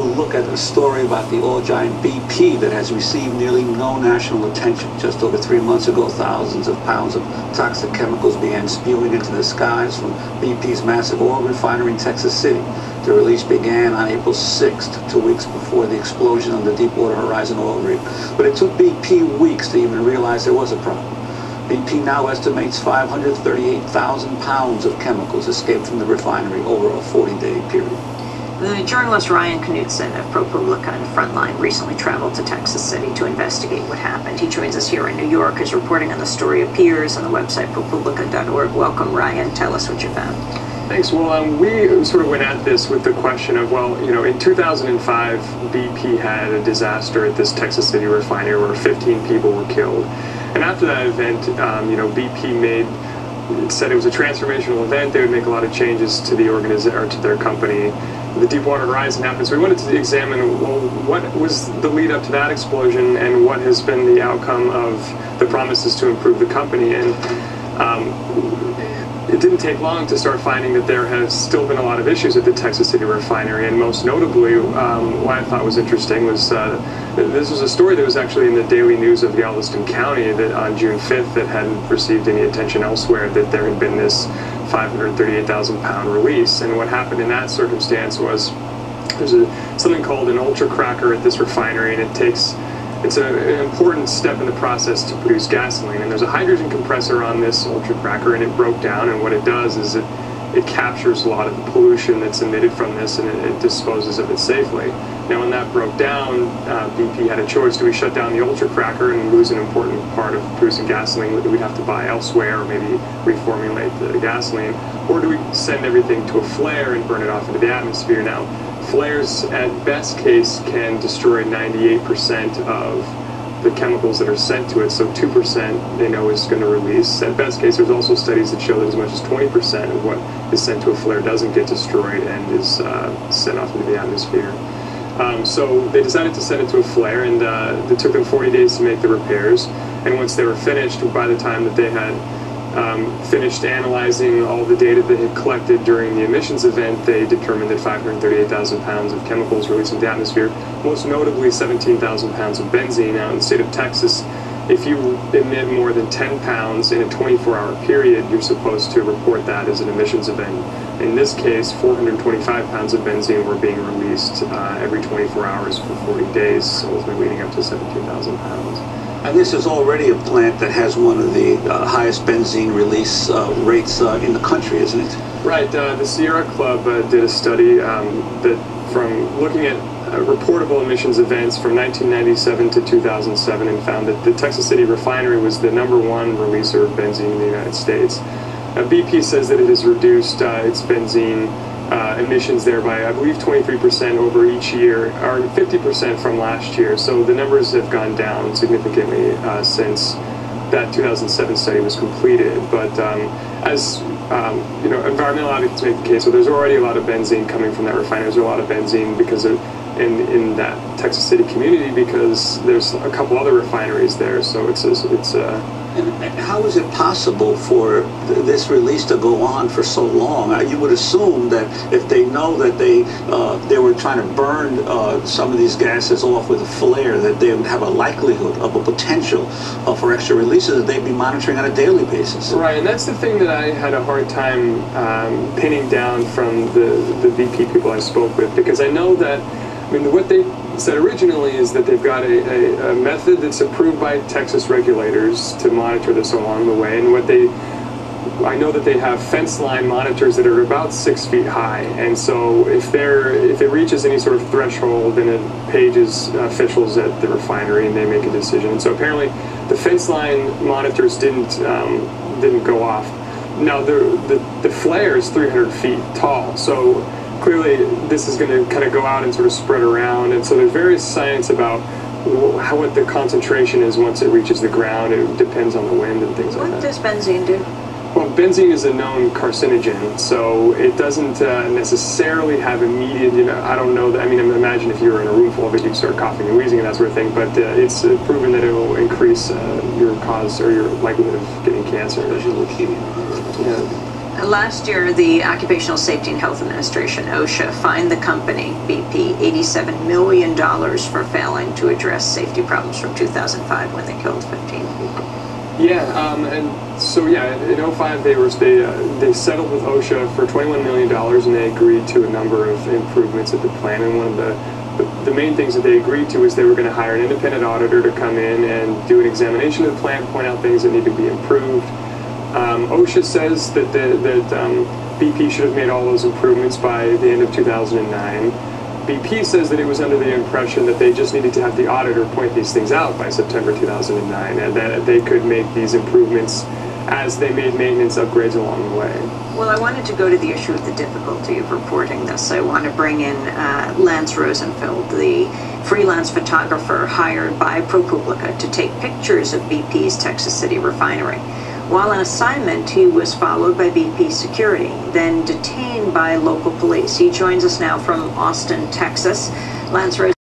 Look at a story about the oil giant BP that has received nearly no national attention. Just over 3 months ago, thousands of pounds of toxic chemicals began spewing into the skies from BP's massive oil refinery in Texas City. The release began on April 6th, 2 weeks before the explosion on the Deepwater Horizon oil rig. But it took BP weeks to even realize there was a problem. BP now estimates 538,000 pounds of chemicals escaped from the refinery over a 40-day period. The journalist Ryan Knutson of ProPublica and Frontline recently traveled to Texas City to investigate what happened. He joins us here in New York. His reporting on the story appears on the website ProPublica.org. Welcome, Ryan. Tell us what you found. Thanks. Well, we sort of went at this with the question of, well, you know, in 2005, BP had a disaster at this Texas City refinery where 15 people were killed. And after that event, you know, BP said it was a transformational event. They would make a lot of changes to the organization or to their company. The Deepwater Horizon happened, so we wanted to examine, well, what was the lead up to that explosion and what has been the outcome of the promises to improve the company. And it didn't take long to start finding that there has still been a lot of issues at the Texas City refinery, and most notably, what I thought was interesting was this was a story that was actually in the Daily News of Galveston County that on June 5th that hadn't received any attention elsewhere, that there had been this 538,000 pound release. And what happened in that circumstance was there's something called an ultra cracker at this refinery, and it's an important step in the process to produce gasoline. And there's a hydrogen compressor on this ultra cracker, and it broke down, and what it does is it captures a lot of the pollution that's emitted from this, and it disposes of it safely. Now, when that broke down, BP had a choice. Do we shut down the ultra cracker and lose an important part of producing gasoline that we'd have to buy elsewhere, or maybe reformulate the gasoline, or do we send everything to a flare and burn it off into the atmosphere? Now, flares at best case can destroy 98% of the chemicals that are sent to it, so 2% they know is going to release. At best case, there's also studies that show that as much as 20% of what is sent to a flare doesn't get destroyed and is sent off into the atmosphere. So they decided to send it to a flare, and it took them 40 days to make the repairs. And once they were finished, by the time that they had finished analyzing all the data they had collected during the emissions event, they determined that 538,000 pounds of chemicals released into the atmosphere, most notably 17,000 pounds of benzene. Now in the state of Texas, if you emit more than 10 pounds in a 24-hour period, you're supposed to report that as an emissions event. In this case, 425 pounds of benzene were being released every 24 hours for 40 days, ultimately leading up to 17,000 pounds. And this is already a plant that has one of the highest benzene release rates in the country, isn't it? Right. The Sierra Club did a study that from looking at reportable emissions events from 1997 to 2007 and found that the Texas City refinery was the #1 releaser of benzene in the United States. BP says that it has reduced its benzene emissions there by, I believe, 23% over each year, or 50% from last year. So the numbers have gone down significantly since that 2007 study was completed. But as you know, environmental advocates make the case, so there's already a lot of benzene coming from that refinery. There's a lot of benzene because of in that Texas City community because there's a couple other refineries there. So it's And how is it possible for this release to go on for so long? You would assume that if they know that they were trying to burn some of these gases off with a flare, that they would have a likelihood of a potential for extra releases that they'd be monitoring on a daily basis. Right, and that's the thing that I had a hard time pinning down from the BP people I spoke with, because I know that, I mean, what they said originally is that they've got a method that's approved by Texas regulators to monitor this along the way, and I know that they have fence line monitors that are about 6 feet high, and so if it reaches any sort of threshold, then it pages officials at the refinery and they make a decision. And so apparently the fence line monitors didn't go off. Now the flare is 300 feet tall, so clearly this is going to kind of go out and sort of spread around, and so there's various science about what the concentration is once it reaches the ground. It depends on the wind and things like that. What does benzene do? Well, benzene is a known carcinogen, so it doesn't necessarily have immediate, you know, I don't know, I mean, imagine if you were in a room full of it, you'd start coughing and wheezing and that sort of thing, but it's proven that it will increase your cause or your likelihood of getting cancer. Especially leukemia. Yeah. Last year, the Occupational Safety and Health Administration, OSHA, fined the company, BP, $87 million for failing to address safety problems from 2005 when they killed 15 people. Yeah, and so yeah, in 2005 they settled with OSHA for $21 million, and they agreed to a number of improvements at the plant. And one of the main things that they agreed to is they were going to hire an independent auditor to come in and do an examination of the plant, point out things that need to be improved. OSHA says that BP should have made all those improvements by the end of 2009. BP says that it was under the impression that they just needed to have the auditor point these things out by September 2009, and that they could make these improvements as they made maintenance upgrades along the way. Well, I wanted to go to the issue of the difficulty of reporting this. I want to bring in Lance Rosenfeld, the freelance photographer hired by ProPublica to take pictures of BP's Texas City refinery. While on assignment, he was followed by BP security, then detained by local police. He joins us now from Austin, Texas. Lance Rosenfeld